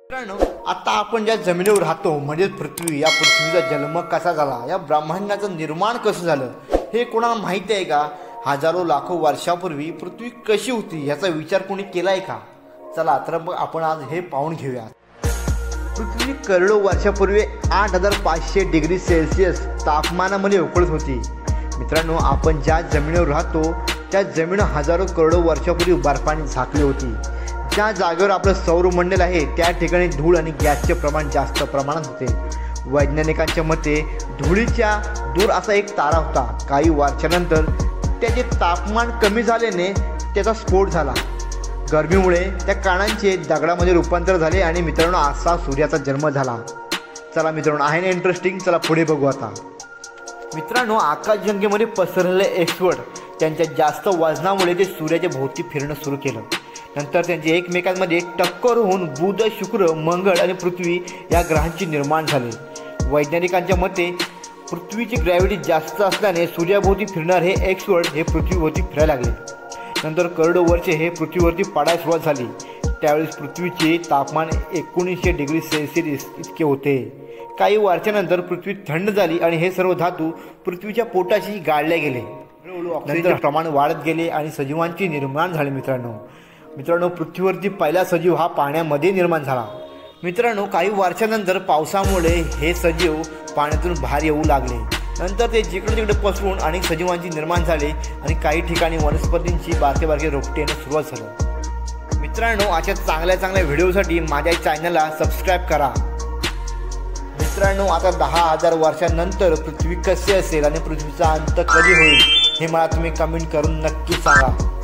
मित्रांनो, आता आपण ज्या जमिनीवर राहतो म्हणजे पृथ्वी, या पृथ्वीचा जन्म कसा झाला, या ब्रह्मांडाचं निर्माण कसं झालं हे कोणाला माहिती आहे का? हजारो लाखो वर्षापूर्वी पृथ्वी कशी होती याचा विचार कोणी केलाय का? चला तर मग आपण आज हे पाहून घेऊया। पृथ्वी करोडो वर्षापूर्वी 8500 डिग्री सेल्सिअस तापमानामध्ये उकळत होती। मित्रांनो, आपण ज्या जमिनीवर राहतो त्या जमीन हजारो करोडो वर्षापूर्वी बर्फाने झाकली होती। ज्या जागेवर आपलं सौरमंडल आहे त्या ठिकाणी धूळ आणि गॅसचे प्रमाण जास्त प्रमाणात होते। वैज्ञानिकांच्या मते धुळीच्या दूर असा एक तारा होता। काही वर्षानंतर त्याचे तापमान कमी झाल्याने त्याचा स्फोट झाला। गरमीमुळे त्या कणांचे दगडामध्ये रूपांतर झाले आणि मित्रांनो असा सूर्याचा जन्म झाला। चला मित्रांनो, आहे ना इंटरेस्टिंग? चला पुढे बघू आता। मित्रांनो, आकाशगंगेमध्ये पसरलेले एक्सवर्ड त्यांच्या जास्त वजनामुळे ते सूर्याच्या भोवती फिरणं सुरू केलं। नंतर त्यांचे एकमेकांमध्ये टक्कर होऊन बुध, शुक्र, मंगळ आणि पृथ्वी या ग्रहांचे निर्माण झाले। वैज्ञानिकांच्या मते पृथ्वीची ग्रॅव्हिटी जास्त असल्याने सूर्याभोवती फिरणार हे एक्सवर्ड हे पृथ्वीभोवती फिरायला लागले। नंतर करोडो वर्षे हे पृथ्वीवरती पडायला सुरुवात झाली। त्यावेळेस पृथ्वीचे तापमान 1900 डिग्री सेल्सिअस इतके होते। काही वर्षानंतर पृथ्वी थंड झाली आणि हे सर्व धातू पृथ्वीच्या पोटाशी गाळले गेले। ऑक्सिजनचे प्रमाण वाढत गेले आणि सजीवांचे निर्माण झाले। मित्रांनो, पृथ्वीवरती पहिला सजीव हा पाण्यामध्ये निर्माण झाला। मित्रांनो, काही वर्षानंतर पावसामुळे हे सजीव पाण्यातून बाहेर येऊ लागले। नंतर ते जिकडे तिकडे पसरून अनेक सजीवांची निर्माण झाले आणि काही ठिकाणी वनस्पतींची बारके रोपटे येण्यास सुरुवात झाली। मित्रांनो, अशा चांगल्या व्हिडिओसाठी माझ्या चॅनलला सबस्क्राईब करा। मित्रांनो, आता 10,000 वर्षांनंतर पृथ्वी कशी असेल आणि पृथ्वीचा अंत कधी होईल हे मला तुम्ही कमेंट करून नक्की सांगा।